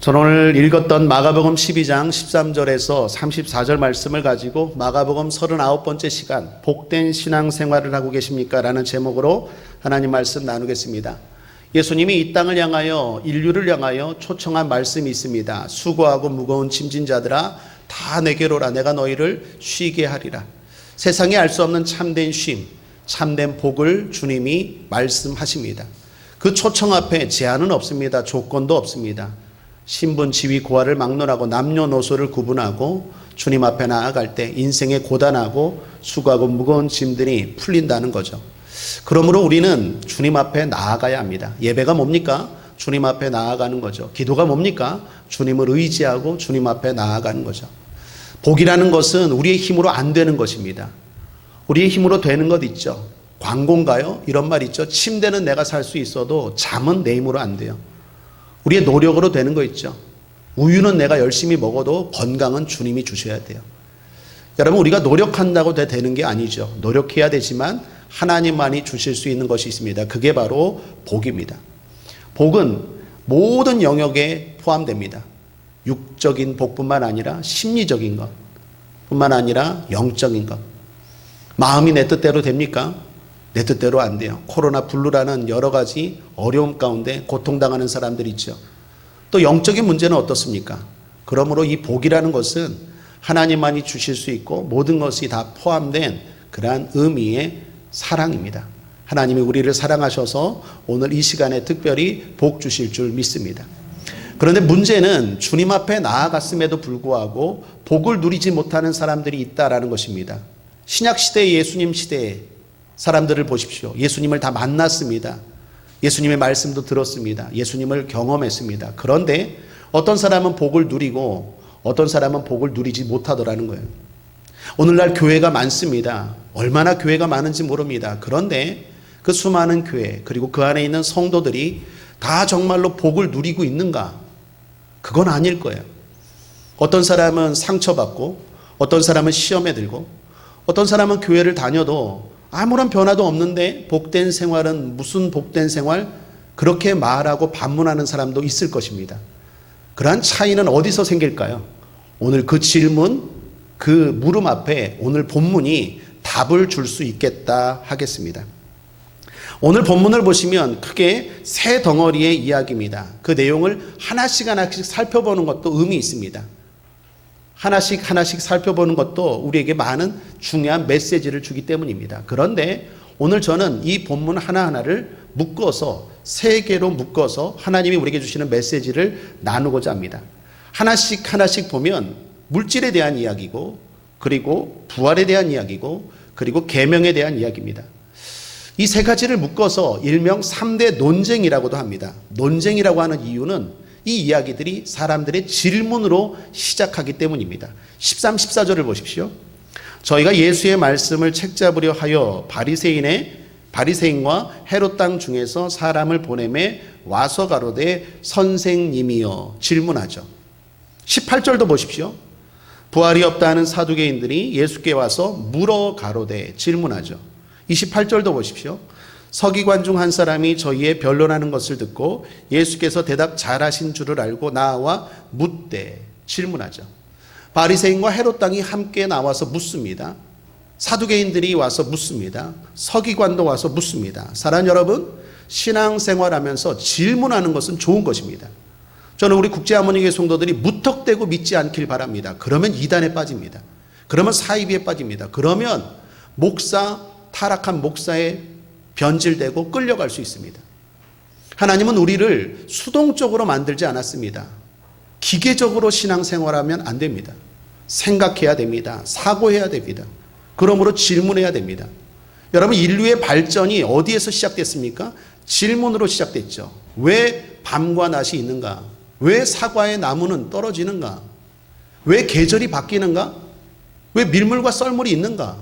저는 오늘 읽었던 마가복음 12장 13절에서 34절 말씀을 가지고 마가복음 39번째 시간 복된 신앙생활을 하고 계십니까? 라는 제목으로 하나님 말씀 나누겠습니다. 예수님이 이 땅을 향하여 인류를 향하여 초청한 말씀이 있습니다. 수고하고 무거운 짐진 자들아 다 내게로 오라. 내가 너희를 쉬게 하리라. 세상이 알 수 없는 참된 쉼, 참된 복을 주님이 말씀하십니다. 그 초청 앞에 제한은 없습니다. 조건도 없습니다. 신분, 지위, 고하를 막론하고 남녀노소를 구분하고 주님 앞에 나아갈 때 인생의 고단하고 수고하고 무거운 짐들이 풀린다는 거죠. 그러므로 우리는 주님 앞에 나아가야 합니다. 예배가 뭡니까? 주님 앞에 나아가는 거죠. 기도가 뭡니까? 주님을 의지하고 주님 앞에 나아가는 거죠. 복이라는 것은 우리의 힘으로 안 되는 것입니다. 우리의 힘으로 되는 것 있죠. 광고인가요? 이런 말 있죠. 침대는 내가 살 수 있어도 잠은 내 힘으로 안 돼요. 우리의 노력으로 되는 거 있죠. 우유는 내가 열심히 먹어도 건강은 주님이 주셔야 돼요. 여러분, 우리가 노력한다고 되는 게 아니죠. 노력해야 되지만 하나님만이 주실 수 있는 것이 있습니다. 그게 바로 복입니다. 복은 모든 영역에 포함됩니다. 육적인 복뿐만 아니라 심리적인 것 뿐만 아니라 영적인 것. 마음이 내 뜻대로 됩니까? 내 뜻대로 안 돼요. 코로나 블루라는 여러 가지 어려움 가운데 고통당하는 사람들이 있죠. 또 영적인 문제는 어떻습니까? 그러므로 이 복이라는 것은 하나님만이 주실 수 있고 모든 것이 다 포함된 그러한 의미의 사랑입니다. 하나님이 우리를 사랑하셔서 오늘 이 시간에 특별히 복 주실 줄 믿습니다. 그런데 문제는 주님 앞에 나아갔음에도 불구하고 복을 누리지 못하는 사람들이 있다라는 것입니다. 신약시대 예수님 시대에 사람들을 보십시오. 예수님을 다 만났습니다. 예수님의 말씀도 들었습니다. 예수님을 경험했습니다. 그런데 어떤 사람은 복을 누리고 어떤 사람은 복을 누리지 못하더라는 거예요. 오늘날 교회가 많습니다. 얼마나 교회가 많은지 모릅니다. 그런데 그 수많은 교회 그리고 그 안에 있는 성도들이 다 정말로 복을 누리고 있는가? 그건 아닐 거예요. 어떤 사람은 상처받고 어떤 사람은 시험에 들고 어떤 사람은 교회를 다녀도 아무런 변화도 없는데 복된 생활은 무슨 복된 생활? 그렇게 말하고 반문하는 사람도 있을 것입니다. 그러한 차이는 어디서 생길까요? 오늘 그 질문, 그 물음 앞에 오늘 본문이 답을 줄 수 있겠다 하겠습니다. 오늘 본문을 보시면 크게 세 덩어리의 이야기입니다. 그 내용을 하나씩 살펴보는 것도 의미 있습니다. 하나씩 살펴보는 것도 우리에게 많은 중요한 메시지를 주기 때문입니다. 그런데 오늘 저는 이 본문 하나하나를 묶어서 세 개로 묶어서 하나님이 우리에게 주시는 메시지를 나누고자 합니다. 하나씩 보면 물질에 대한 이야기고 그리고 부활에 대한 이야기고 그리고 계명에 대한 이야기입니다. 이 세 가지를 묶어서 일명 3대 논쟁이라고도 합니다. 논쟁이라고 하는 이유는 이 이야기들이 사람들의 질문으로 시작하기 때문입니다. 13, 14절을 보십시오. 저희가 예수의 말씀을 책잡으려 하여 바리새인과 헤롯 땅 중에서 사람을 보내매 와서 가로되 선생님이여 질문하죠. 18절도 보십시오. 부활이 없다 하는 사두개인들이 예수께 와서 물어 가로되 질문하죠. 28절도 보십시오. 서기관 중 한 사람이 저희의 변론하는 것을 듣고 예수께서 대답 잘하신 줄을 알고 나와 묻되 질문하죠. 바리새인과 헤롯 땅이 함께 나와서 묻습니다. 사두개인들이 와서 묻습니다. 서기관도 와서 묻습니다. 사랑하는 여러분, 신앙생활하면서 질문하는 것은 좋은 것입니다. 저는 우리 국제하모니교회 성도들이 무턱대고 믿지 않길 바랍니다. 그러면 이단에 빠집니다. 그러면 사이비에 빠집니다. 그러면 타락한 목사의 변질되고 끌려갈 수 있습니다. 하나님은 우리를 수동적으로 만들지 않았습니다. 기계적으로 신앙생활하면 안 됩니다. 생각해야 됩니다. 사고해야 됩니다. 그러므로 질문해야 됩니다. 여러분, 인류의 발전이 어디에서 시작됐습니까? 질문으로 시작됐죠. 왜 밤과 낮이 있는가? 왜 사과의 나무는 떨어지는가? 왜 계절이 바뀌는가? 왜 밀물과 썰물이 있는가?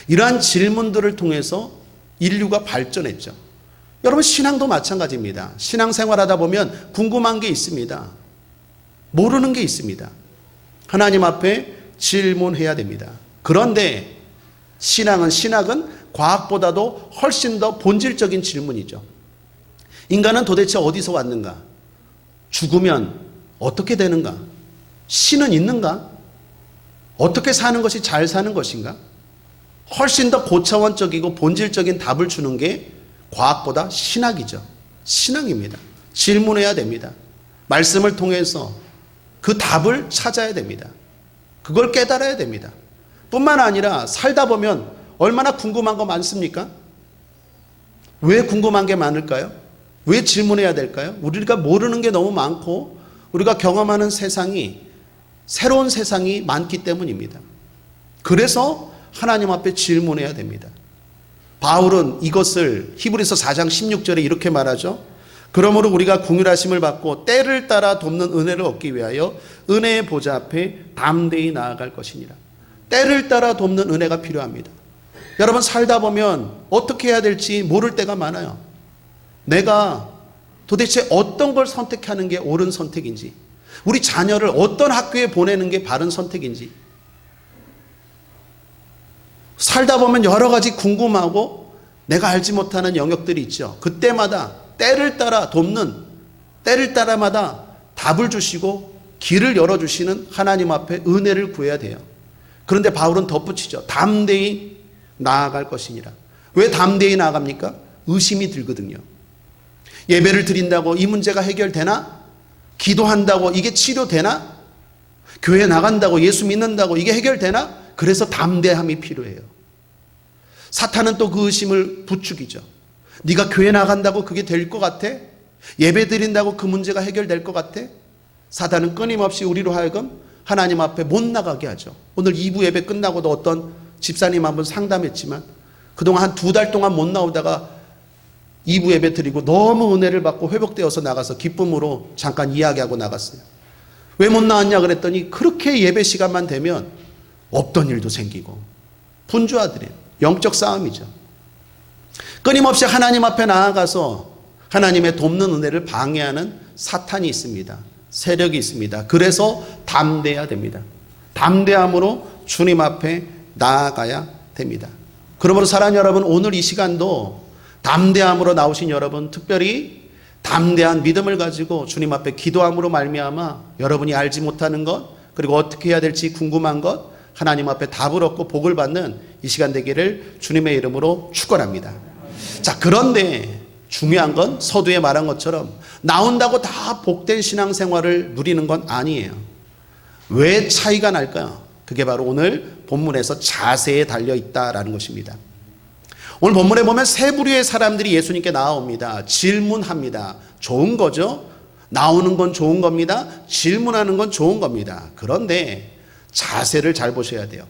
이러한 질문들을 통해서 인류가 발전했죠. 여러분, 신앙도 마찬가지입니다. 신앙생활하다 보면 궁금한 게 있습니다. 모르는 게 있습니다. 하나님 앞에 질문해야 됩니다. 그런데 신학은 과학보다도 훨씬 더 본질적인 질문이죠. 인간은 도대체 어디서 왔는가? 죽으면 어떻게 되는가? 신은 있는가? 어떻게 사는 것이 잘 사는 것인가? 훨씬 더 고차원적이고 본질적인 답을 주는 게 과학보다 신학이죠. 신앙입니다. 질문해야 됩니다. 말씀을 통해서 그 답을 찾아야 됩니다. 그걸 깨달아야 됩니다. 뿐만 아니라 살다 보면 얼마나 궁금한 거 많습니까? 왜 궁금한 게 많을까요? 왜 질문해야 될까요? 우리가 모르는 게 너무 많고 우리가 경험하는 세상이 새로운 세상이 많기 때문입니다. 그래서 하나님 앞에 질문해야 됩니다. 바울은 이것을 히브리서 4장 16절에 이렇게 말하죠. 그러므로 우리가 긍휼하심을 받고 때를 따라 돕는 은혜를 얻기 위하여 은혜의 보좌 앞에 담대히 나아갈 것이니라. 때를 따라 돕는 은혜가 필요합니다. 여러분 살다 보면 어떻게 해야 될지 모를 때가 많아요. 내가 도대체 어떤 걸 선택하는 게 옳은 선택인지, 우리 자녀를 어떤 학교에 보내는 게 바른 선택인지, 살다 보면 여러 가지 궁금하고 내가 알지 못하는 영역들이 있죠. 그때마다 때를 따라 돕는, 때를 따라마다 답을 주시고 길을 열어주시는 하나님 앞에 은혜를 구해야 돼요. 그런데 바울은 덧붙이죠. 담대히 나아갈 것이니라. 왜 담대히 나아갑니까? 의심이 들거든요. 예배를 드린다고 이 문제가 해결되나? 기도한다고 이게 치료되나? 교회 나간다고 예수 믿는다고 이게 해결되나? 그래서 담대함이 필요해요. 사탄은 또 그 의심을 부추기죠. 네가 교회 나간다고 그게 될 것 같아? 예배 드린다고 그 문제가 해결될 것 같아? 사탄은 끊임없이 우리로 하여금 하나님 앞에 못 나가게 하죠. 오늘 2부 예배 끝나고도 어떤 집사님 한 분 상담했지만 그동안 한 2달 동안 못 나오다가 2부 예배 드리고 너무 은혜를 받고 회복되어서 나가서 기쁨으로 잠깐 이야기하고 나갔어요. 왜 못 나왔냐 그랬더니 그렇게 예배 시간만 되면 없던 일도 생기고 분주하더래요. 영적 싸움이죠. 끊임없이 하나님 앞에 나아가서 하나님의 돕는 은혜를 방해하는 사탄이 있습니다. 세력이 있습니다. 그래서 담대해야 됩니다. 담대함으로 주님 앞에 나아가야 됩니다. 그러므로 사랑하는 여러분, 오늘 이 시간도 담대함으로 나오신 여러분, 특별히 담대한 믿음을 가지고 주님 앞에 기도함으로 말미암아 여러분이 알지 못하는 것, 그리고 어떻게 해야 될지 궁금한 것, 하나님 앞에 답을 얻고 복을 받는 이 시간 되기를 주님의 이름으로 축원합니다. 자, 그런데 중요한 건 서두에 말한 것처럼 나온다고 다 복된 신앙생활을 누리는 건 아니에요. 왜 차이가 날까요? 그게 바로 오늘 본문에서 자세에 달려있다라는 것입니다. 오늘 본문에 보면 세 부류의 사람들이 예수님께 나옵니다. 질문합니다. 좋은 거죠? 나오는 건 좋은 겁니다. 질문하는 건 좋은 겁니다. 그런데 자세를 잘 보셔야 돼요.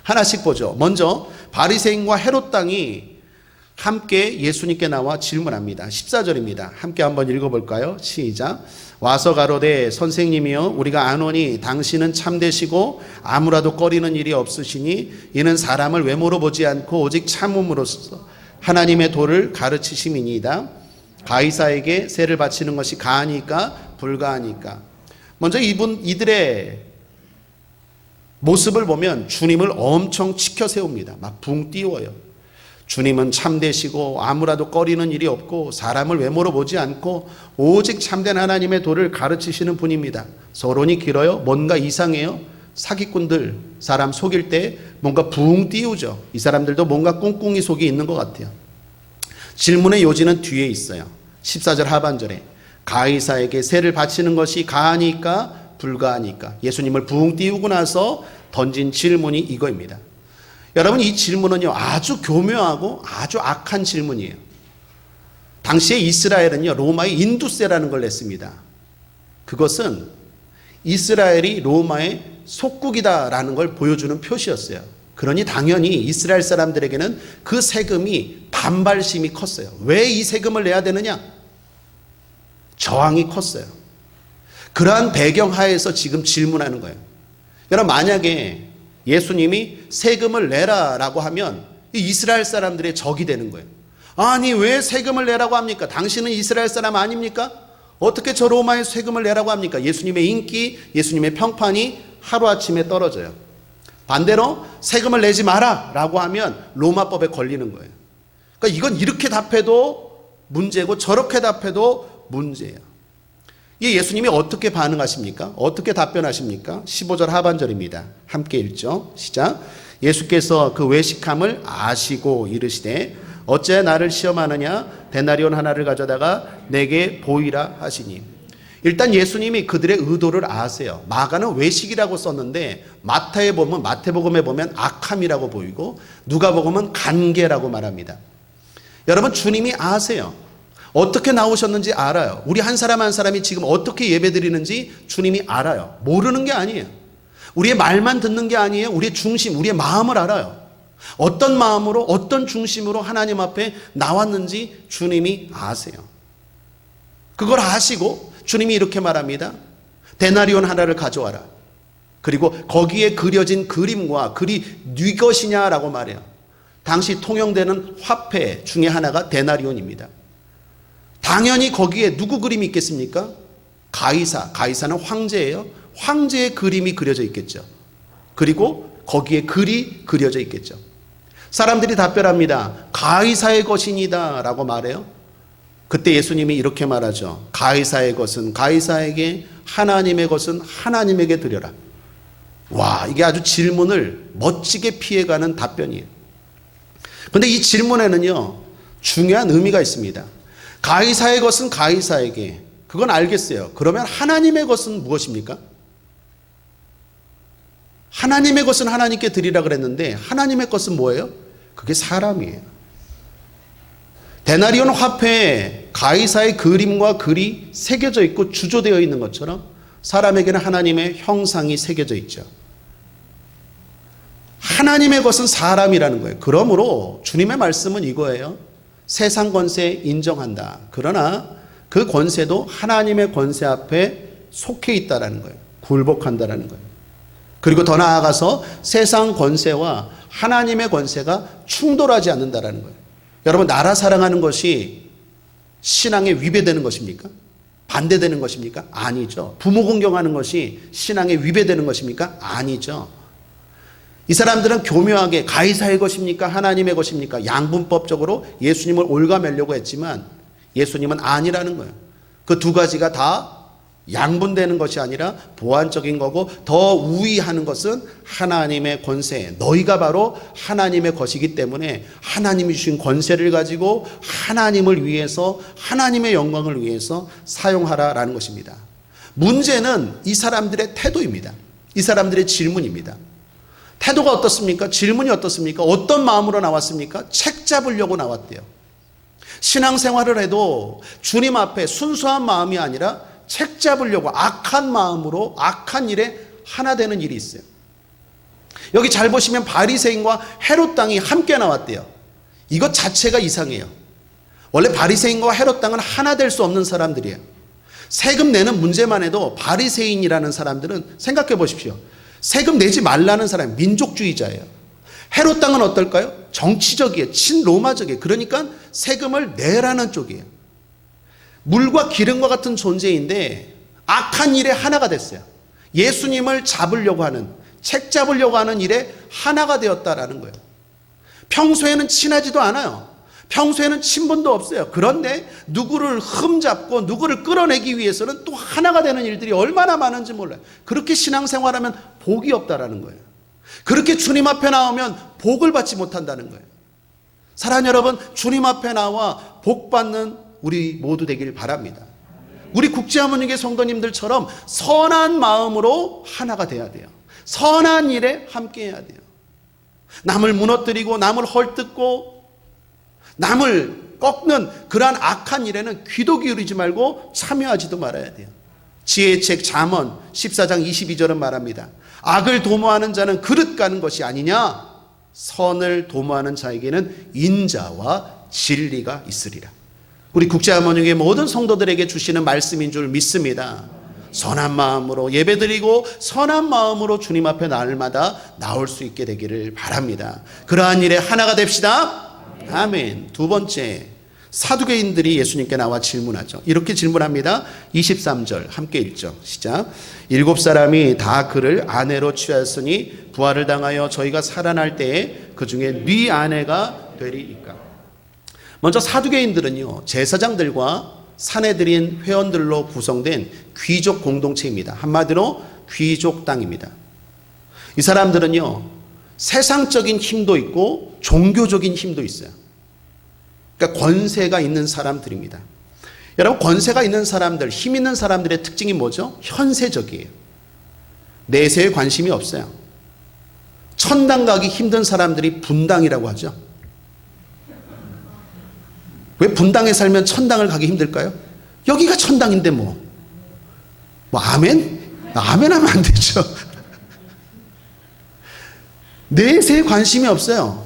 하나씩 보죠. 먼저 바리새인과 헤롯 당이 함께 예수님께 나와 질문합니다. 14절입니다. 함께 한번 읽어볼까요? 시작. 와서 가로되 선생님이여 우리가 아노니 당신은 참되시고 아무라도 꺼리는 일이 없으시니 이는 사람을 외모로 보지 않고 오직 참음으로써 하나님의 도를 가르치심이니이다. 가이사에게 세를 바치는 것이 가하니까 불가하니까. 먼저 이들의 모습을 보면 주님을 엄청 치켜 세웁니다. 막 붕 띄워요. 주님은 참되시고 아무라도 꺼리는 일이 없고 사람을 외모로 보지 않고 오직 참된 하나님의 도를 가르치시는 분입니다. 서론이 길어요. 뭔가 이상해요. 사기꾼들 사람 속일 때 뭔가 붕 띄우죠. 이 사람들도 뭔가 꿍꿍이 속이 있는 것 같아요. 질문의 요지는 뒤에 있어요. 14절 하반절에 가이사에게 세를 바치는 것이 가하니까 불가하니까. 예수님을 붕 띄우고 나서 던진 질문이 이거입니다. 여러분, 이 질문은요 아주 교묘하고 아주 악한 질문이에요. 당시에 이스라엘은요 로마의 인두세라는 걸 냈습니다. 그것은 이스라엘이 로마의 속국이다라는 걸 보여주는 표시였어요. 그러니 당연히 이스라엘 사람들에게는 그 세금이 반발심이 컸어요. 왜 이 세금을 내야 되느냐? 저항이 컸어요. 그러한 배경 하에서 지금 질문하는 거예요. 여러분, 만약에 예수님이 세금을 내라라고 하면 이스라엘 사람들의 적이 되는 거예요. 아니, 왜 세금을 내라고 합니까? 당신은 이스라엘 사람 아닙니까? 어떻게 저 로마에 세금을 내라고 합니까? 예수님의 인기, 예수님의 평판이 하루아침에 떨어져요. 반대로 세금을 내지 마라라고 하면 로마법에 걸리는 거예요. 그러니까 이건 이렇게 답해도 문제고 저렇게 답해도 문제예요. 이 예수님이 어떻게 반응하십니까? 어떻게 답변하십니까? 15절 하반절입니다. 함께 읽죠. 시작. 예수께서 그 외식함을 아시고 이르시되 어째 나를 시험하느냐? 데나리온 하나를 가져다가 내게 보이라 하시니. 일단 예수님이 그들의 의도를 아세요. 마가는 외식이라고 썼는데 마태복음에 보면 악함이라고 보이고 누가복음은 간계라고 말합니다. 여러분, 주님이 아세요. 어떻게 나오셨는지 알아요. 우리 한 사람 한 사람이 지금 어떻게 예배드리는지 주님이 알아요. 모르는 게 아니에요. 우리의 말만 듣는 게 아니에요. 우리의 중심, 우리의 마음을 알아요. 어떤 마음으로, 어떤 중심으로 하나님 앞에 나왔는지 주님이 아세요. 그걸 아시고 주님이 이렇게 말합니다. 데나리온 하나를 가져와라. 그리고 거기에 그려진 그림과 글이 네 것이냐라고 말해요. 당시 통용되는 화폐 중에 하나가 데나리온입니다. 당연히 거기에 누구 그림이 있겠습니까? 가이사는 황제예요. 황제의 그림이 그려져 있겠죠. 그리고 거기에 글이 그려져 있겠죠. 사람들이 답변합니다. 가이사의 것이니다 라고 말해요. 그때 예수님이 이렇게 말하죠. 가이사의 것은 가이사에게, 하나님의 것은 하나님에게 드려라. 와, 이게 아주 질문을 멋지게 피해가는 답변이에요. 그런데 이 질문에는요, 중요한 의미가 있습니다. 가이사의 것은 가이사에게, 그건 알겠어요. 그러면 하나님의 것은 무엇입니까? 하나님의 것은 하나님께 드리라 그랬는데 하나님의 것은 뭐예요? 그게 사람이에요. 데나리온 화폐에 가이사의 그림과 글이 새겨져 있고 주조되어 있는 것처럼 사람에게는 하나님의 형상이 새겨져 있죠. 하나님의 것은 사람이라는 거예요. 그러므로 주님의 말씀은 이거예요. 세상 권세 인정한다. 그러나 그 권세도 하나님의 권세 앞에 속해 있다라는 거예요. 굴복한다라는 거예요. 그리고 더 나아가서 세상 권세와 하나님의 권세가 충돌하지 않는다라는 거예요. 여러분, 나라 사랑하는 것이 신앙에 위배되는 것입니까? 반대되는 것입니까? 아니죠. 부모 공경하는 것이 신앙에 위배되는 것입니까? 아니죠. 이 사람들은 교묘하게 가이사의 것입니까? 하나님의 것입니까? 양분법적으로 예수님을 옭아매려고 했지만 예수님은 아니라는 거예요. 그 두 가지가 다 양분되는 것이 아니라 보완적인 거고, 더 우위하는 것은 하나님의 권세, 너희가 바로 하나님의 것이기 때문에 하나님이 주신 권세를 가지고 하나님을 위해서, 하나님의 영광을 위해서 사용하라라는 것입니다. 문제는 이 사람들의 태도입니다. 이 사람들의 질문입니다. 태도가 어떻습니까? 질문이 어떻습니까? 어떤 마음으로 나왔습니까? 책 잡으려고 나왔대요. 신앙생활을 해도 주님 앞에 순수한 마음이 아니라 책 잡으려고 악한 마음으로 악한 일에 하나 되는 일이 있어요. 여기 잘 보시면 바리새인과 헤롯 당이 함께 나왔대요. 이것 자체가 이상해요. 원래 바리새인과 헤롯 당은 하나 될 수 없는 사람들이에요. 세금 내는 문제만 해도 바리새인이라는 사람들은 생각해 보십시오. 세금 내지 말라는 사람, 민족주의자예요. 헤롯 당은 어떨까요? 정치적이에요. 친로마적이에요. 그러니까 세금을 내라는 쪽이에요. 물과 기름과 같은 존재인데 악한 일에 하나가 됐어요. 예수님을 잡으려고 하는, 책 잡으려고 하는 일에 하나가 되었다라는 거예요. 평소에는 친하지도 않아요. 평소에는 친분도 없어요. 그런데 누구를 흠잡고 누구를 끌어내기 위해서는 또 하나가 되는 일들이 얼마나 많은지 몰라요. 그렇게 신앙생활하면 복이 없다라는 거예요. 그렇게 주님 앞에 나오면 복을 받지 못한다는 거예요. 사랑하는 여러분, 주님 앞에 나와 복 받는 우리 모두 되길 바랍니다. 우리 국제하모니교 성도님들처럼 선한 마음으로 하나가 돼야 돼요. 선한 일에 함께 해야 돼요. 남을 무너뜨리고 남을 헐뜯고 남을 꺾는 그러한 악한 일에는 귀도 기울이지 말고 참여하지도 말아야 돼요. 지혜의 책 잠언 14장 22절은 말합니다. 악을 도모하는 자는 그릇 가는 것이 아니냐, 선을 도모하는 자에게는 인자와 진리가 있으리라. 우리 국제하모니교의 모든 성도들에게 주시는 말씀인 줄 믿습니다. 선한 마음으로 예배드리고 선한 마음으로 주님 앞에 날마다 나올 수 있게 되기를 바랍니다. 그러한 일에 하나가 됩시다. 아멘. 두 번째, 사두개인들이 예수님께 나와 질문하죠. 이렇게 질문합니다. 23절 함께 읽죠. 시작. 7사람이 다 그를 아내로 취하였으니 부활을 당하여 저희가 살아날 때에 그 중에 네 아내가 되리이까. 먼저 사두개인들은요, 제사장들과 사내들인 회원들로 구성된 귀족 공동체입니다. 한마디로 귀족 땅입니다. 이 사람들은요, 세상적인 힘도 있고 종교적인 힘도 있어요. 그러니까 권세가 있는 사람들입니다. 여러분, 권세가 있는 사람들, 힘 있는 사람들의 특징이 뭐죠? 현세적이에요. 내세에 관심이 없어요. 천당 가기 힘든 사람들이 분당이라고 하죠. 왜 분당에 살면 천당을 가기 힘들까요? 여기가 천당인데 뭐 아멘? 아멘 하면 안 되죠. 내세에 관심이 없어요.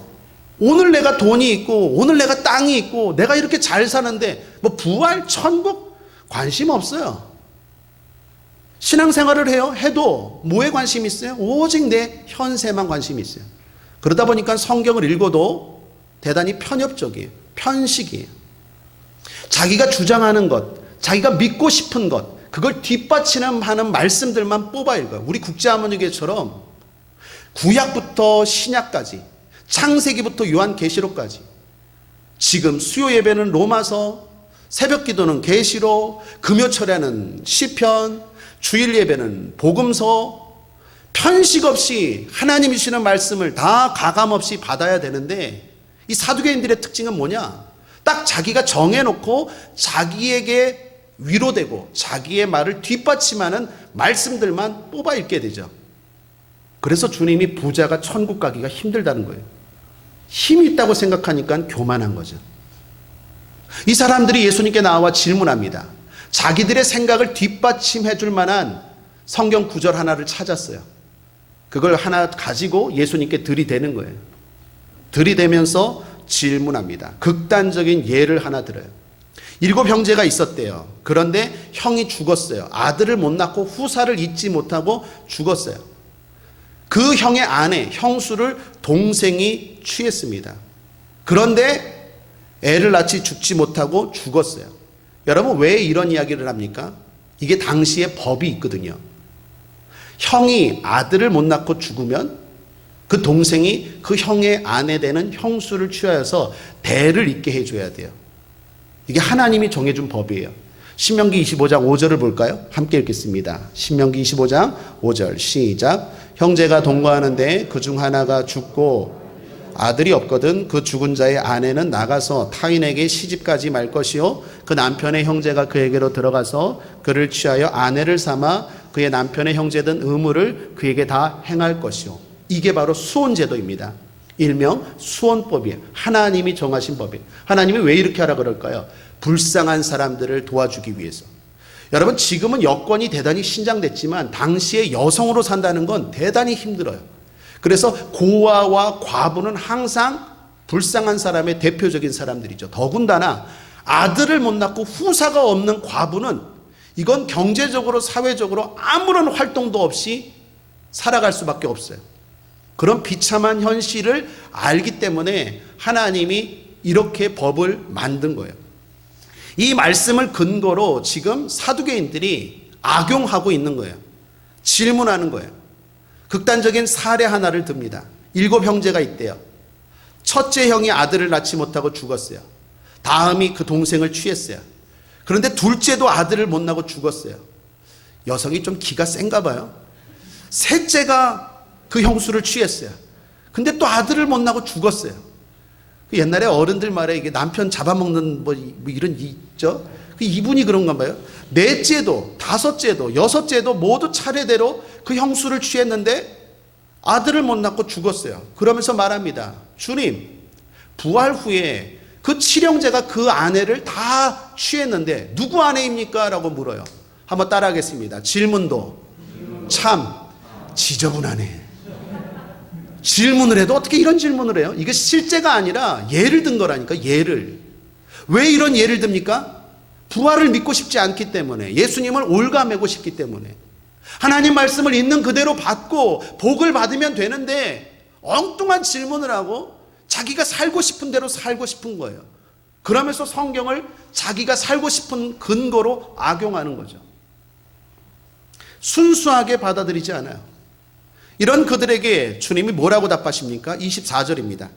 오늘 내가 돈이 있고 오늘 내가 땅이 있고 내가 이렇게 잘 사는데 뭐 부활, 천국 관심 없어요. 신앙생활을 해요. 해도 뭐에 관심이 있어요? 오직 내 현세만 관심이 있어요. 그러다 보니까 성경을 읽어도 대단히 편협적이에요. 편식이에요. 자기가 주장하는 것, 자기가 믿고 싶은 것, 그걸 뒷받침하는 말씀들만 뽑아 읽어요. 우리 국제하모니교회처럼 구약부터 신약까지, 창세기부터 요한계시록까지, 지금 수요 예배는 로마서, 새벽 기도는 계시록, 금요철에는 시편, 주일 예배는 복음서, 편식 없이 하나님이 주시는 말씀을 다 가감 없이 받아야 되는데, 이 사두개인들의 특징은 뭐냐? 딱 자기가 정해놓고 자기에게 위로되고 자기의 말을 뒷받침하는 말씀들만 뽑아 읽게 되죠. 그래서 주님이 부자가 천국 가기가 힘들다는 거예요. 힘이 있다고 생각하니까 교만한 거죠. 이 사람들이 예수님께 나와 질문합니다. 자기들의 생각을 뒷받침해 줄 만한 성경 구절 하나를 찾았어요. 그걸 하나 가지고 예수님께 들이대는 거예요. 들이대면서 질문합니다. 극단적인 예를 하나 들어요. 7 형제가 있었대요. 그런데 형이 죽었어요. 아들을 못 낳고 후사를 잊지 못하고 죽었어요. 그 형의 아내, 형수를 동생이 취했습니다. 그런데 애를 낳지 죽지 못하고 죽었어요. 여러분, 왜 이런 이야기를 합니까? 이게 당시에 법이 있거든요. 형이 아들을 못 낳고 죽으면 그 동생이 그 형의 아내 되는 형수를 취하여서 대를 잇게 해줘야 돼요. 이게 하나님이 정해준 법이에요. 신명기 25장 5절을 볼까요? 함께 읽겠습니다. 신명기 25장 5절 시작. 형제가 동거하는데 그중 하나가 죽고 아들이 없거든 그 죽은 자의 아내는 나가서 타인에게 시집가지 말 것이요 그 남편의 형제가 그에게로 들어가서 그를 취하여 아내를 삼아 그의 남편의 형제된 의무를 그에게 다 행할 것이요. 이게 바로 수혼제도입니다. 일명 수혼법이에요. 하나님이 정하신 법이에요. 하나님이 왜 이렇게 하라 그럴까요? 불쌍한 사람들을 도와주기 위해서. 여러분, 지금은 여건이 대단히 신장됐지만 당시에 여성으로 산다는 건 대단히 힘들어요. 그래서 고아와 과부는 항상 불쌍한 사람의 대표적인 사람들이죠. 더군다나 아들을 못 낳고 후사가 없는 과부는 이건 경제적으로 사회적으로 아무런 활동도 없이 살아갈 수밖에 없어요. 그런 비참한 현실을 알기 때문에 하나님이 이렇게 법을 만든 거예요. 이 말씀을 근거로 지금 사두개인들이 악용하고 있는 거예요. 질문하는 거예요. 극단적인 사례 하나를 듭니다. 7 형제가 있대요. 첫째 형이 아들을 낳지 못하고 죽었어요. 다음이 그 동생을 취했어요. 그런데 둘째도 아들을 못 낳고 죽었어요. 여성이 좀 기가 센가 봐요. 셋째가 그 형수를 취했어요. 근데 또 아들을 못 낳고 죽었어요. 옛날에 어른들 말에 이게 남편 잡아먹는 뭐 이런 있죠. 이분이 그런가 봐요. 넷째도, 다섯째도, 여섯째도 모두 차례대로 그 형수를 취했는데 아들을 못 낳고 죽었어요. 그러면서 말합니다. 주님, 부활 후에 그 칠형제가 그 아내를 다 취했는데 누구 아내입니까? 라고 물어요. 한번 따라하겠습니다. 질문도 참 지저분하네. 질문을 해도 어떻게 이런 질문을 해요? 이게 실제가 아니라 예를 든 거라니까. 예를. 왜 이런 예를 듭니까? 부활을 믿고 싶지 않기 때문에, 예수님을 올가매고 싶기 때문에, 하나님 말씀을 있는 그대로 받고 복을 받으면 되는데 엉뚱한 질문을 하고 자기가 살고 싶은 대로 살고 싶은 거예요. 그러면서 성경을 자기가 살고 싶은 근거로 악용하는 거죠. 순수하게 받아들이지 않아요. 이런 그들에게 주님이 뭐라고 답하십니까? 24절입니다.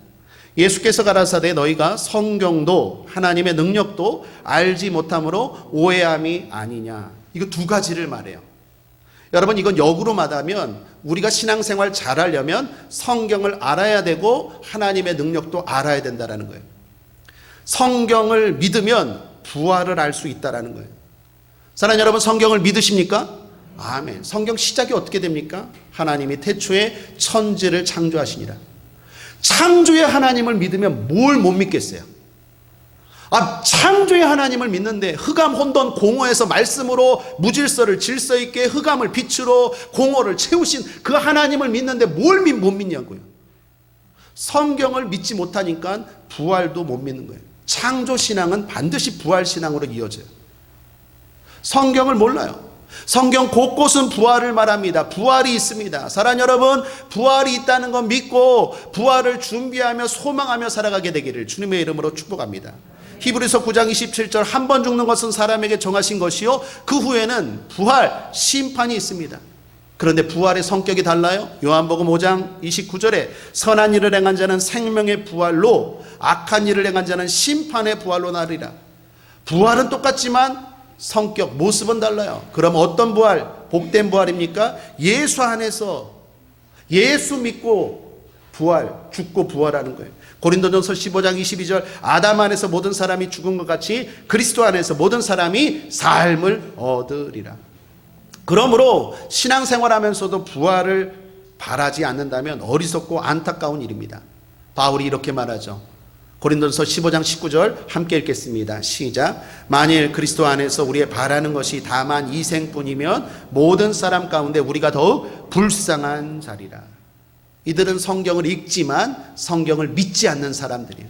예수께서 가라사대 너희가 성경도 하나님의 능력도 알지 못함으로 오해함이 아니냐. 이거 두 가지를 말해요. 여러분, 이건 역으로 말하면 우리가 신앙생활 잘하려면 성경을 알아야 되고 하나님의 능력도 알아야 된다는 거예요. 성경을 믿으면 부활을 알 수 있다는 거예요. 사랑하는 여러분, 성경을 믿으십니까? 아멘. 성경 시작이 어떻게 됩니까? 하나님이 태초에 천지를 창조하시니라. 창조의 하나님을 믿으면 뭘 못 믿겠어요? 창조의 하나님을 믿는데 흑암 혼돈 공허에서 말씀으로 무질서를 질서 있게 흑암을 빛으로 공허를 채우신 그 하나님을 믿는데 뭘 못 믿냐고요. 성경을 믿지 못하니까 부활도 못 믿는 거예요. 창조신앙은 반드시 부활신앙으로 이어져요. 성경을 몰라요. 성경 곳곳은 부활을 말합니다. 부활이 있습니다. 사랑하는 여러분, 부활이 있다는 건 믿고 부활을 준비하며 소망하며 살아가게 되기를 주님의 이름으로 축복합니다. 히브리서 9장 27절 한 번 죽는 것은 사람에게 정하신 것이요 그 후에는 부활, 심판이 있습니다. 그런데 부활의 성격이 달라요. 요한복음 5장 29절에 선한 일을 행한 자는 생명의 부활로 악한 일을 행한 자는 심판의 부활로 나리라. 부활은 똑같지만 성격, 모습은 달라요. 그럼 어떤 부활? 복된 부활입니까? 예수 안에서 예수 믿고 부활, 죽고 부활하는 거예요. 고린도전서 15장 22절 아담 안에서 모든 사람이 죽은 것 같이 그리스도 안에서 모든 사람이 삶을 얻으리라. 그러므로 신앙생활하면서도 부활을 바라지 않는다면 어리석고 안타까운 일입니다. 바울이 이렇게 말하죠. 고린도전서 15장 19절 함께 읽겠습니다. 시작. 만일 그리스도 안에서 우리의 바라는 것이 다만 이 생뿐이면 모든 사람 가운데 우리가 더욱 불쌍한 자리라. 이들은 성경을 읽지만 성경을 믿지 않는 사람들이에요.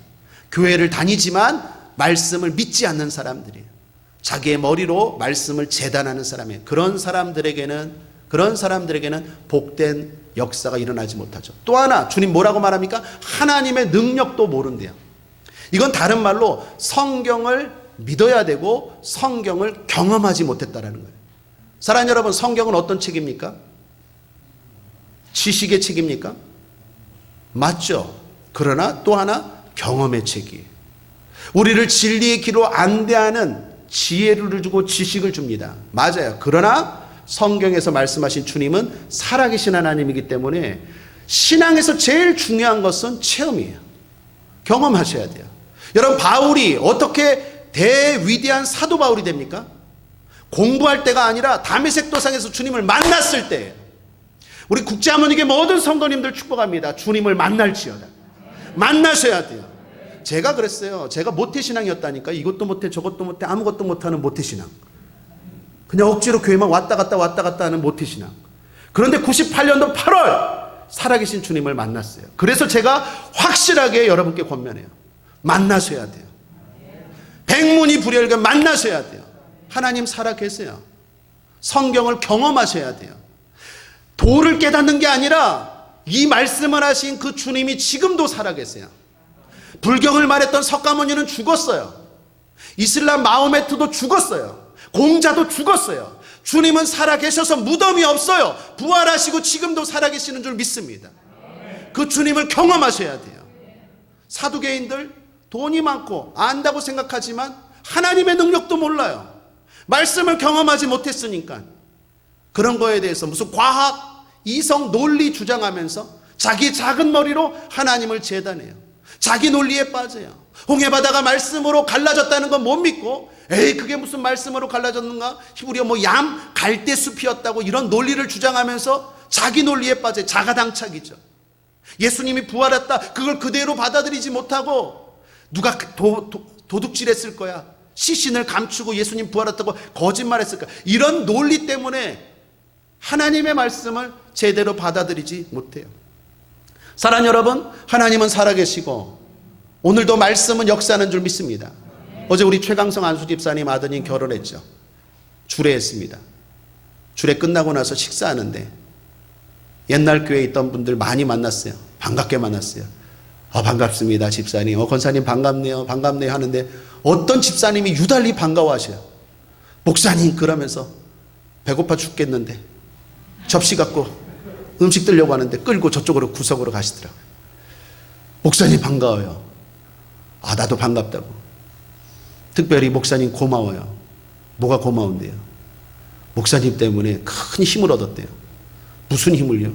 교회를 다니지만 말씀을 믿지 않는 사람들이에요. 자기의 머리로 말씀을 재단하는 사람이에요. 그런 사람들에게는 복된 역사가 일어나지 못하죠. 또 하나, 주님 뭐라고 말합니까? 하나님의 능력도 모른대요. 이건 다른 말로 성경을 믿어야 되고 성경을 경험하지 못했다라는 거예요. 사랑하는 여러분, 성경은 어떤 책입니까? 지식의 책입니까? 맞죠. 그러나 또 하나 경험의 책이에요. 우리를 진리의 길로 안대하는 지혜를 주고 지식을 줍니다. 맞아요. 그러나 성경에서 말씀하신 주님은 살아계신 하나님이기 때문에 신앙에서 제일 중요한 것은 체험이에요. 경험하셔야 돼요. 여러분, 바울이 어떻게 대위대한 사도 바울이 됩니까? 공부할 때가 아니라 다메섹 도상에서 주님을 만났을 때. 우리 국제하모니게 모든 성도님들 축복합니다. 주님을 만날지어다. 만나셔야 돼요. 제가 그랬어요. 제가 모태신앙이었다니까. 이것도 못해 저것도 못해 아무것도 못하는 모태신앙. 그냥 억지로 교회만 왔다 갔다 하는 모태신앙. 그런데 98년도 8월 살아계신 주님을 만났어요. 그래서 제가 확실하게 여러분께 권면해요. 만나셔야 돼요. 백문이 불여일견 만나셔야 돼요. 하나님 살아계세요. 성경을 경험하셔야 돼요. 도를 깨닫는 게 아니라 이 말씀을 하신 그 주님이 지금도 살아계세요. 불경을 말했던 석가모니는 죽었어요. 이슬람 마호메트도 죽었어요. 공자도 죽었어요. 주님은 살아계셔서 무덤이 없어요. 부활하시고 지금도 살아계시는 줄 믿습니다. 그 주님을 경험하셔야 돼요. 사두개인들 돈이 많고 안다고 생각하지만 하나님의 능력도 몰라요. 말씀을 경험하지 못했으니까. 그런 거에 대해서 무슨 과학, 이성, 논리 주장하면서 자기 작은 머리로 하나님을 재단해요. 자기 논리에 빠져요. 홍해바다가 말씀으로 갈라졌다는 건 못 믿고, 에이 그게 무슨 말씀으로 갈라졌는가? 히브리어 얌 갈대숲이었다고 이런 논리를 주장하면서 자기 논리에 빠져요. 자가당착이죠. 예수님이 부활했다, 그걸 그대로 받아들이지 못하고 누가 도둑질했을 거야, 시신을 감추고 예수님 부활했다고 거짓말했을 거야, 이런 논리 때문에 하나님의 말씀을 제대로 받아들이지 못해요. 사랑하는 여러분, 하나님은 살아계시고 오늘도 말씀은 역사하는 줄 믿습니다. 어제 우리 최강성 안수 집사님 아드님 결혼했죠. 주례했습니다. 주례 끝나고 나서 식사하는데 옛날 교회에 있던 분들 많이 만났어요. 반갑게 만났어요. 반갑습니다 집사님. 권사님 반갑네요 하는데 어떤 집사님이 유달리 반가워하셔요. 목사님 그러면서 배고파 죽겠는데 접시 갖고 음식 들려고 하는데 끌고 저쪽으로 구석으로 가시더라고요. 목사님 반가워요. 아, 나도 반갑다고. 특별히 목사님 고마워요. 뭐가 고마운데요? 목사님 때문에 큰 힘을 얻었대요. 무슨 힘을요?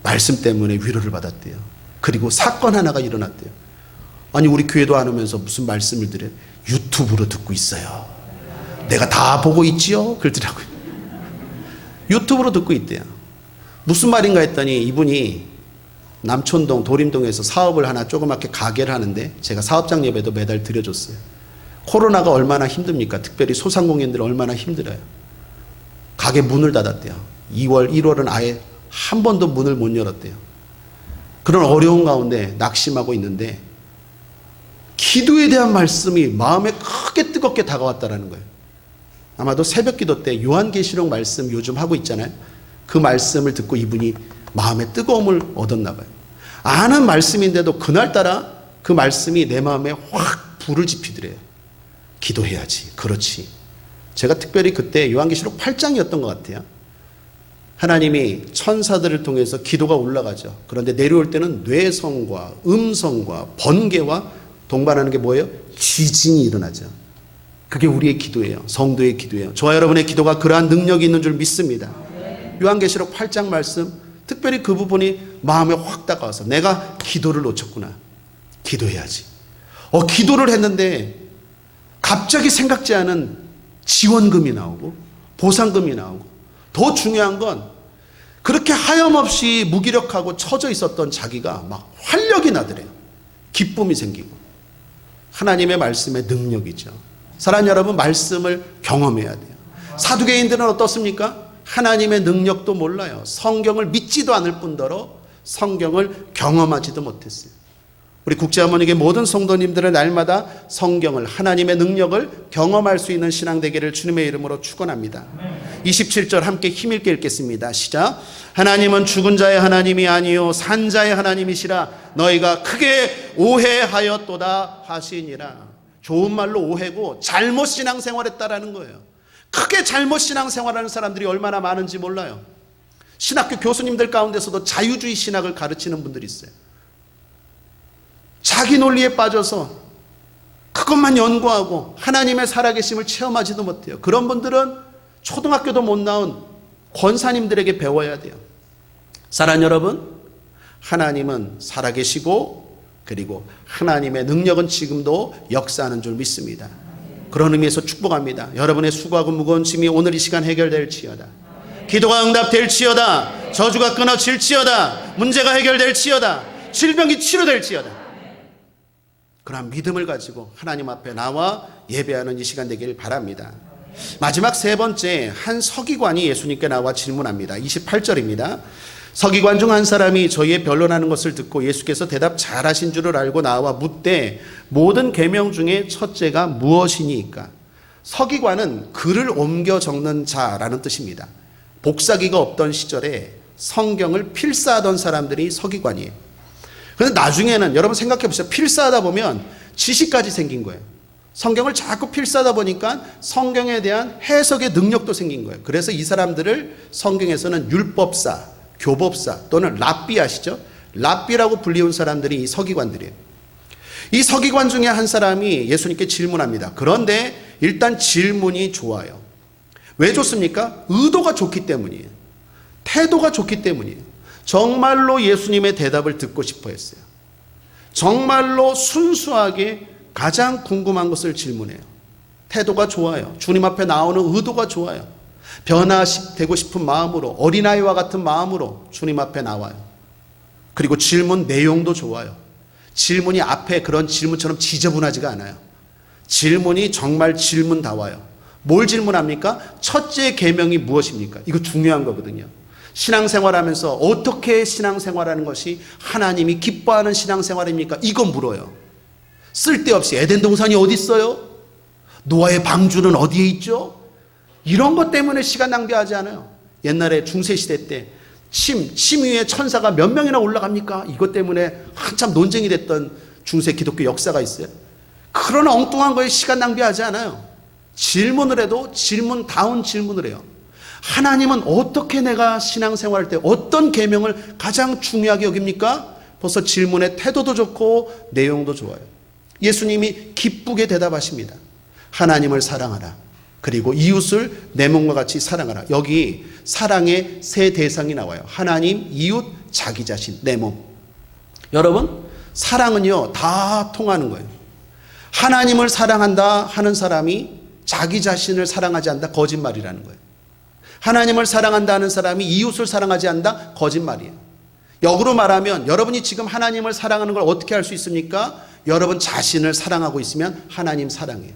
말씀 때문에 위로를 받았대요. 그리고 사건 하나가 일어났대요. 아니, 우리 교회도 안 오면서 무슨 말씀을 드려요? 유튜브로 듣고 있어요. 내가 다 보고 있지요? 그러더라고요. 유튜브로 듣고 있대요. 무슨 말인가 했더니 이분이 남촌동 도림동에서 사업을 하나 조그맣게 가게를 하는데 제가 사업장 예배도 매달 드려줬어요. 코로나가 얼마나 힘듭니까? 특별히 소상공인들 얼마나 힘들어요. 가게 문을 닫았대요. 2월, 1월은 아예 한 번도 문을 못 열었대요. 그런 어려운 가운데 낙심하고 있는데 기도에 대한 말씀이 마음에 크게 뜨겁게 다가왔다라는 거예요. 아마도 새벽 기도 때 요한계시록 말씀 요즘 하고 있잖아요. 그 말씀을 듣고 이분이 마음에 뜨거움을 얻었나 봐요. 아는 말씀인데도 그날따라 그 말씀이 내 마음에 확 불을 지피더래요. 기도해야지. 그렇지. 제가 특별히 그때 요한계시록 8장이었던 것 같아요. 하나님이 천사들을 통해서 기도가 올라가죠. 그런데 내려올 때는 뇌성과 음성과 번개와 동반하는 게 뭐예요? 지진이 일어나죠. 그게 우리의 기도예요. 성도의 기도예요. 저와 여러분의 기도가 그러한 능력이 있는 줄 믿습니다. 요한계시록 8장 말씀, 특별히 그 부분이 마음에 확 다가와서 내가 기도를 놓쳤구나. 기도해야지. 기도를 했는데 갑자기 생각지 않은 지원금이 나오고 보상금이 나오고, 더 중요한 건 그렇게 하염없이 무기력하고 처져 있었던 자기가 막 활력이 나더래요. 기쁨이 생기고. 하나님의 말씀의 능력이죠. 사랑하는 여러분, 말씀을 경험해야 돼요. 사두개인들은 어떻습니까? 하나님의 능력도 몰라요. 성경을 믿지도 않을 뿐더러 성경을 경험하지도 못했어요. 우리 국제하모니의 모든 성도님들은 날마다 성경을, 하나님의 능력을 경험할 수 있는 신앙 되기를 주님의 이름으로 축원합니다. 27절 함께 힘있게 읽겠습니다. 시작. 하나님은 죽은 자의 하나님이 아니요 산 자의 하나님이시라. 너희가 크게 오해하였도다 하시니라. 좋은 말로 오해고 잘못 신앙생활했다라는 거예요. 크게 잘못 신앙생활하는 사람들이 얼마나 많은지 몰라요. 신학교 교수님들 가운데서도 자유주의 신학을 가르치는 분들이 있어요. 자기 논리에 빠져서 그것만 연구하고 하나님의 살아계심을 체험하지도 못해요. 그런 분들은 초등학교도 못 나온 권사님들에게 배워야 돼요. 사랑하는 여러분, 하나님은 살아계시고 그리고 하나님의 능력은 지금도 역사하는 줄 믿습니다. 그런 의미에서 축복합니다. 여러분의 수고하고 무거운 짐이 오늘 이 시간 해결될지어다. 기도가 응답될지어다. 저주가 끊어질지어다. 문제가 해결될지어다. 질병이 치료될지어다. 그런 믿음을 가지고 하나님 앞에 나와 예배하는 이 시간 되기를 바랍니다. 마지막 세 번째, 한 서기관이 예수님께 나와 질문합니다. 28절입니다. 서기관 중 한 사람이 저희의 변론하는 것을 듣고 예수께서 대답 잘하신 줄을 알고 나와 묻되 모든 계명 중에 첫째가 무엇이니까? 서기관은 글을 옮겨 적는 자라는 뜻입니다. 복사기가 없던 시절에 성경을 필사하던 사람들이 서기관이에요. 그런데 나중에는 여러분 생각해 보세요. 필사하다 보면 지식까지 생긴 거예요. 성경을 자꾸 필사하다 보니까 성경에 대한 해석의 능력도 생긴 거예요. 그래서 이 사람들을 성경에서는 율법사, 교법사 또는 랍비 아시죠? 랍비라고 불리운 사람들이 이 서기관들이에요. 이 서기관 중에 한 사람이 예수님께 질문합니다. 그런데 일단 질문이 좋아요. 왜 좋습니까? 의도가 좋기 때문이에요. 태도가 좋기 때문이에요. 정말로 예수님의 대답을 듣고 싶어 했어요. 정말로 순수하게 가장 궁금한 것을 질문해요. 태도가 좋아요. 주님 앞에 나오는 의도가 좋아요. 변화되고 싶은 마음으로, 어린아이와 같은 마음으로 주님 앞에 나와요. 그리고 질문 내용도 좋아요. 질문이 앞에 그런 질문처럼 지저분하지가 않아요. 질문이 정말 질문다워요. 뭘 질문합니까? 첫째 계명이 무엇입니까? 이거 중요한 거거든요. 신앙생활하면서 어떻게 신앙생활하는 것이 하나님이 기뻐하는 신앙생활입니까? 이거 물어요. 쓸데없이 에덴 동산이 어디 있어요? 노아의 방주는 어디에 있죠? 이런 것 때문에 시간 낭비하지 않아요. 옛날에 중세시대 때 침 위에 천사가 몇 명이나 올라갑니까? 이것 때문에 한참 논쟁이 됐던 중세 기독교 역사가 있어요. 그런 엉뚱한 거에 시간 낭비하지 않아요. 질문을 해도 질문다운 질문을 해요. 하나님은 어떻게 내가 신앙생활할 때 어떤 계명을 가장 중요하게 여깁니까? 벌써 질문의 태도도 좋고 내용도 좋아요. 예수님이 기쁘게 대답하십니다. 하나님을 사랑하라. 그리고 이웃을 내 몸과 같이 사랑하라. 여기 사랑의 세 대상이 나와요. 하나님, 이웃, 자기 자신, 내 몸. 여러분, 사랑은요 다 통하는 거예요. 하나님을 사랑한다 하는 사람이 자기 자신을 사랑하지 않는다, 거짓말이라는 거예요. 하나님을 사랑한다 하는 사람이 이웃을 사랑하지 않는다, 거짓말이에요. 역으로 말하면 여러분이 지금 하나님을 사랑하는 걸 어떻게 할 수 있습니까? 여러분 자신을 사랑하고 있으면 하나님 사랑해요.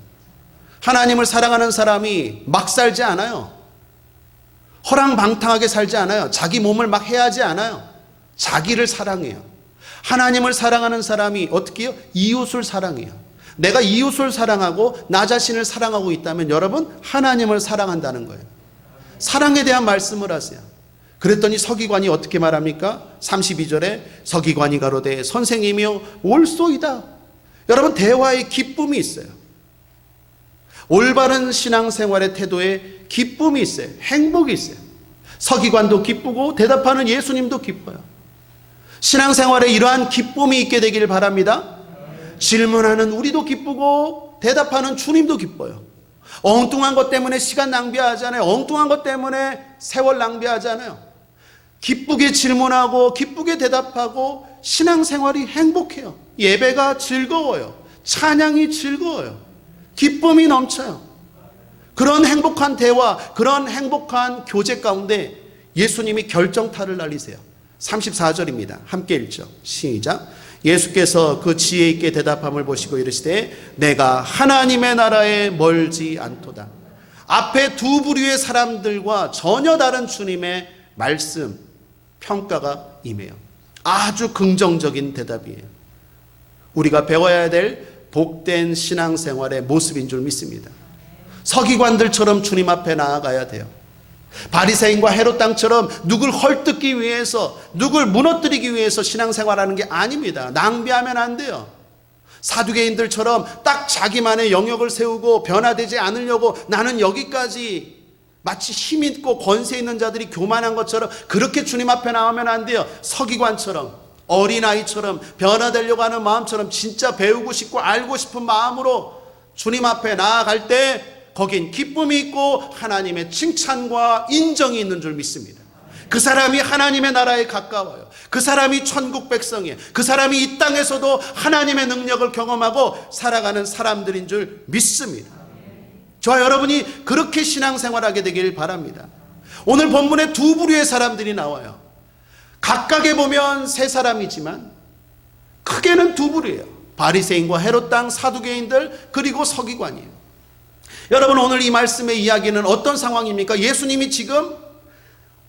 하나님을 사랑하는 사람이 막 살지 않아요. 허랑방탕하게 살지 않아요. 자기 몸을 막 해하지 않아요. 자기를 사랑해요. 하나님을 사랑하는 사람이 어떻게 해요? 이웃을 사랑해요. 내가 이웃을 사랑하고 나 자신을 사랑하고 있다면 여러분 하나님을 사랑한다는 거예요. 사랑에 대한 말씀을 하세요. 그랬더니 서기관이 어떻게 말합니까? 32절에 서기관이 가로되 선생님이여 옳소이다. 여러분 대화에 기쁨이 있어요. 올바른 신앙생활의 태도에 기쁨이 있어요. 행복이 있어요. 서기관도 기쁘고 대답하는 예수님도 기뻐요. 신앙생활에 이러한 기쁨이 있게 되기를 바랍니다. 질문하는 우리도 기쁘고 대답하는 주님도 기뻐요. 엉뚱한 것 때문에 시간 낭비하지 않아요. 엉뚱한 것 때문에 세월 낭비하지 않아요. 기쁘게 질문하고 기쁘게 대답하고 신앙생활이 행복해요. 예배가 즐거워요. 찬양이 즐거워요. 기쁨이 넘쳐요. 그런 행복한 대화, 그런 행복한 교제 가운데 예수님이 결정타를 날리세요. 34절입니다. 함께 읽죠. 시작. 예수께서 그 지혜 있게 대답함을 보시고 이르시되 내가 하나님의 나라에 멀지 않도다. 앞에 두 부류의 사람들과 전혀 다른 주님의 말씀, 평가가 임해요. 아주 긍정적인 대답이에요. 우리가 배워야 될 복된 신앙생활의 모습인 줄 믿습니다. 서기관들처럼 주님 앞에 나아가야 돼요. 바리새인과 헤롯 당처럼 누굴 헐뜯기 위해서, 누굴 무너뜨리기 위해서 신앙생활하는 게 아닙니다. 낭비하면 안 돼요. 사두개인들처럼 딱 자기만의 영역을 세우고 변화되지 않으려고 나는 여기까지, 마치 힘 있고 권세 있는 자들이 교만한 것처럼 그렇게 주님 앞에 나오면 안 돼요. 서기관처럼, 어린아이처럼, 변화되려고 하는 마음처럼 진짜 배우고 싶고 알고 싶은 마음으로 주님 앞에 나아갈 때 거긴 기쁨이 있고 하나님의 칭찬과 인정이 있는 줄 믿습니다. 그 사람이 하나님의 나라에 가까워요. 그 사람이 천국 백성이에요. 그 사람이 이 땅에서도 하나님의 능력을 경험하고 살아가는 사람들인 줄 믿습니다. 저와 여러분이 그렇게 신앙생활하게 되길 바랍니다. 오늘 본문에 두 부류의 사람들이 나와요. 각각에 보면 세 사람이지만 크게는 두 부류예요. 바리새인과 헤롯 당, 사두개인들, 그리고 서기관이에요. 여러분 오늘 이 말씀의 이야기는 어떤 상황입니까? 예수님이 지금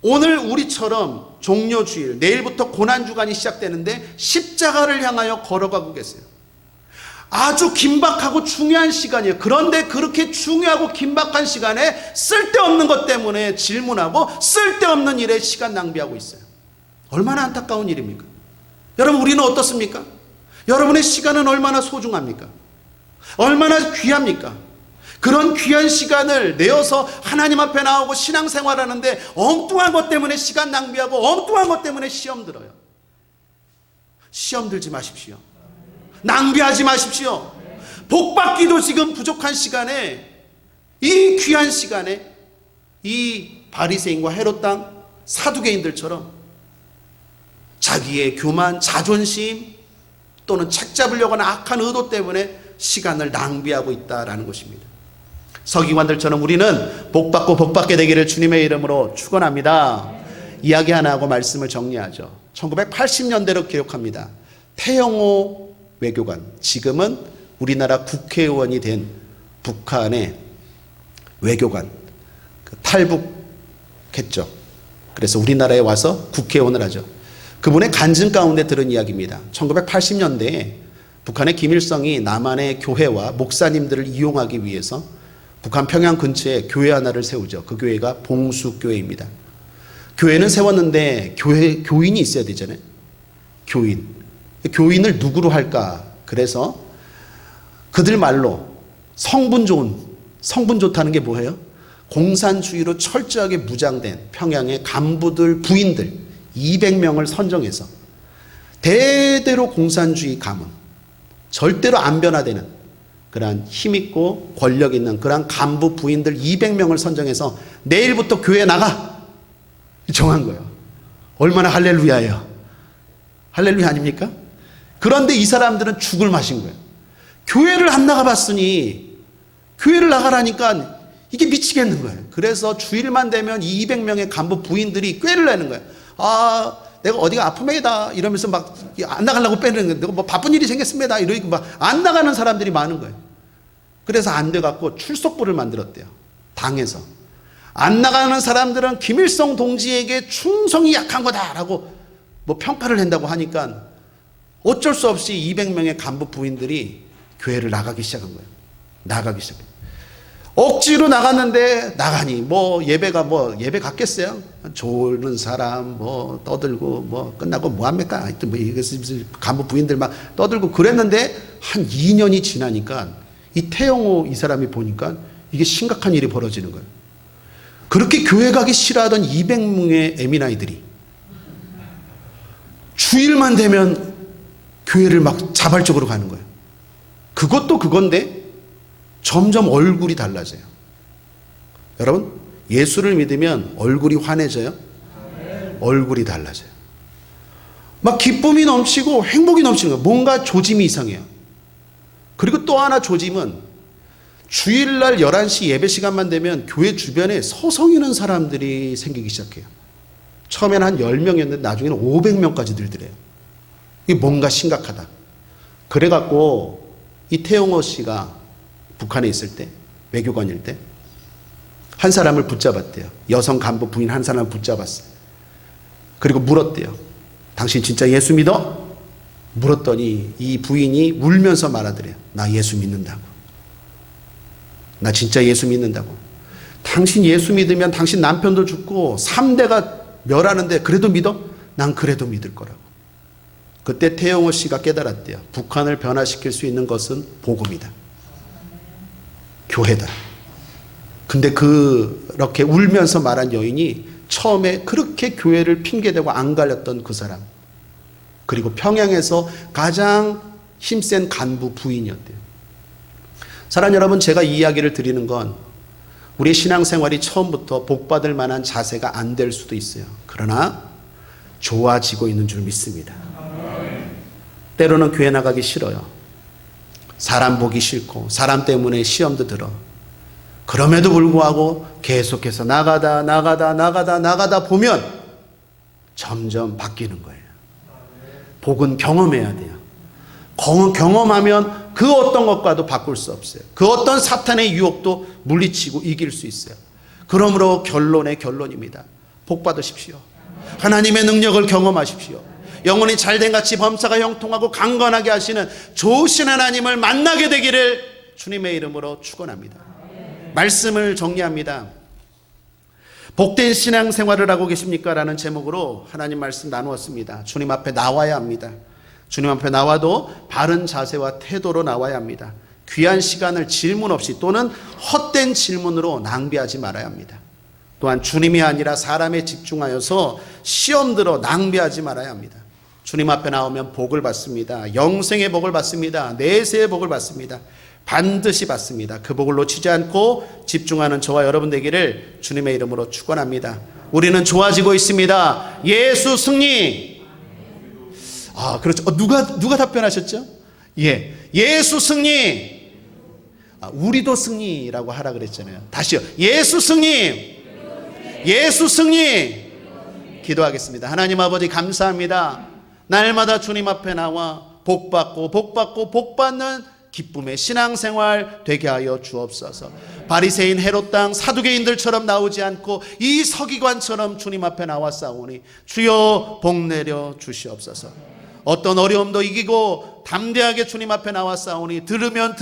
오늘 우리처럼 종료주일, 내일부터 고난주간이 시작되는데 십자가를 향하여 걸어가고 계세요. 아주 긴박하고 중요한 시간이에요. 그런데 그렇게 중요하고 긴박한 시간에 쓸데없는 것 때문에 질문하고 쓸데없는 일에 시간 낭비하고 있어요. 얼마나 안타까운 일입니까? 여러분 우리는 어떻습니까? 여러분의 시간은 얼마나 소중합니까? 얼마나 귀합니까? 그런 귀한 시간을 내어서 하나님 앞에 나오고 신앙생활하는데 엉뚱한 것 때문에 시간 낭비하고 엉뚱한 것 때문에 시험 들어요. 시험 들지 마십시오. 낭비하지 마십시오. 복받기도 지금 부족한 시간에, 이 귀한 시간에 이 바리새인과 헤롯 당, 사두개인들처럼 자기의 교만, 자존심 또는 책 잡으려고 하는 악한 의도 때문에 시간을 낭비하고 있다라는 것입니다. 서기관들처럼 우리는 복받고 복받게 되기를 주님의 이름으로 축원합니다. 이야기 하나 하고 말씀을 정리하죠. 1980년대로 기록합니다. 태영호 외교관, 지금은 우리나라 국회의원이 된 북한의 외교관, 탈북했죠. 그래서 우리나라에 와서 국회의원을 하죠. 그분의 간증 가운데 들은 이야기입니다. 1980년대에 북한의 김일성이 남한의 교회와 목사님들을 이용하기 위해서 북한 평양 근처에 교회 하나를 세우죠. 그 교회가 봉수교회입니다. 교회는 세웠는데 교인이 있어야 되잖아요. 교인을 누구로 할까? 그래서 그들 말로 성분 좋다는 게 뭐예요? 공산주의로 철저하게 무장된 평양의 간부들, 부인들 200명을 선정해서 대대로 공산주의 가문, 절대로 안 변화되는 그러한 힘있고 권력 있는 그러한 간부 부인들 200명을 선정해서 내일부터 교회 나가 정한 거예요. 얼마나 할렐루야예요. 할렐루야 아닙니까? 그런데 이 사람들은 죽을 맛인 거예요. 교회를 안 나가봤으니 교회를 나가라니까 이게 미치겠는 거예요. 그래서 주일만 되면 200명의 간부 부인들이 꾀를 내는 거예요. 아, 내가 어디가 아프매이다 이러면서 막 안 나가려고 빼는 건데 뭐 바쁜 일이 생겼습니다 이러니까 막 안 나가는 사람들이 많은 거예요. 그래서 안 돼갖고 출석부를 만들었대요. 당에서 안 나가는 사람들은 김일성 동지에게 충성이 약한 거다라고 뭐 평가를 한다고 하니까 어쩔 수 없이 200명의 간부 부인들이 교회를 나가기 시작한 거예요. 나가기 시작해요. 억지로 나갔는데 나가니 뭐 예배가 뭐 예배 갔겠어요? 조는 사람 뭐 떠들고 뭐 끝나고 뭐 합니까? 하여튼 뭐 간부 부인들 막 떠들고 그랬는데 한 2년이 지나니까 이 태영호 이 사람이 보니까 이게 심각한 일이 벌어지는 거예요. 그렇게 교회 가기 싫어하던 200명의 에미나이들이 주일만 되면 교회를 막 자발적으로 가는 거예요. 그것도 그건데 점점 얼굴이 달라져요. 여러분, 예수를 믿으면 얼굴이 환해져요? 얼굴이 달라져요. 막 기쁨이 넘치고 행복이 넘치는 거예요. 뭔가 조짐이 이상해요. 그리고 또 하나 조짐은 주일날 11시 예배 시간만 되면 교회 주변에 서성이는 사람들이 생기기 시작해요. 처음에는 한 10명이었는데 나중에는 500명까지 들더래요. 이게 뭔가 심각하다. 그래갖고 이 태용호 씨가 북한에 있을 때, 외교관일 때 한 사람을 붙잡았대요. 여성 간부 부인 한 사람을 붙잡았어요. 그리고 물었대요. 당신 진짜 예수 믿어? 물었더니 이 부인이 울면서 말하더래요. 나 예수 믿는다고. 나 진짜 예수 믿는다고. 당신 예수 믿으면 당신 남편도 죽고 3대가 멸하는데 그래도 믿어? 난 그래도 믿을 거라고. 그때 태영호 씨가 깨달았대요. 북한을 변화시킬 수 있는 것은 복음이다. 교회다. 근데 그렇게 울면서 말한 여인이 처음에 그렇게 교회를 핑계대고 안 갈렸던 그 사람. 그리고 평양에서 가장 힘센 간부 부인이었대요. 사랑하는 여러분, 제가 이 이야기를 드리는 건 우리의 신앙생활이 처음부터 복받을 만한 자세가 안 될 수도 있어요. 그러나 좋아지고 있는 줄 믿습니다. 때로는 교회 나가기 싫어요. 사람 보기 싫고 사람 때문에 시험도 들어. 그럼에도 불구하고 계속해서 나가다 보면 점점 바뀌는 거예요. 복은 경험해야 돼요. 경험하면 그 어떤 것과도 바꿀 수 없어요. 그 어떤 사탄의 유혹도 물리치고 이길 수 있어요. 그러므로 결론의 결론입니다. 복 받으십시오. 하나님의 능력을 경험하십시오. 영혼이 잘된 같이 범사가 형통하고 강건하게 하시는 좋으신 하나님을 만나게 되기를 주님의 이름으로 축원합니다. 말씀을 정리합니다. 복된 신앙생활을 하고 계십니까? 라는 제목으로 하나님 말씀 나누었습니다. 주님 앞에 나와야 합니다. 주님 앞에 나와도 바른 자세와 태도로 나와야 합니다. 귀한 시간을 질문 없이 또는 헛된 질문으로 낭비하지 말아야 합니다. 또한 주님이 아니라 사람에 집중하여서 시험 들어 낭비하지 말아야 합니다. 주님 앞에 나오면 복을 받습니다. 영생의 복을 받습니다. 내세의 복을 받습니다. 반드시 받습니다. 그 복을 놓치지 않고 집중하는 저와 여러분 되기를 주님의 이름으로 축원합니다. 우리는 좋아지고 있습니다. 예수 승리. 아, 그렇죠. 누가 답변하셨죠? 예, 예수 승리. 우리도 승리라고 하라 그랬잖아요. 다시요. 예수 승리. 예수 승리. 기도하겠습니다. 하나님 아버지 감사합니다. 날마다 주님 앞에 나와 복받는 기쁨의 신앙생활 되게 하여 주옵소서. 바리새인 헤롯 당 사두개인들처럼 나오지 않고 이 서기관처럼 주님 앞에 나왔사오니 주여 복 내려 주시옵소서. 어떤 어려움도 이기고 담대하게 주님 앞에 나왔사오니 들으면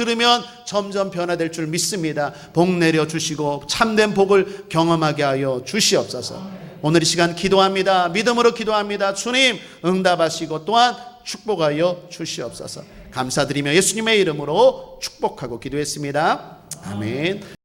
점점 변화될 줄 믿습니다. 복 내려 주시고 참된 복을 경험하게 하여 주시옵소서. 오늘 이 시간 기도합니다. 믿음으로 기도합니다. 주님 응답하시고 또한 축복하여 주시옵소서. 감사드리며 예수님의 이름으로 축복하고 기도했습니다. 아멘.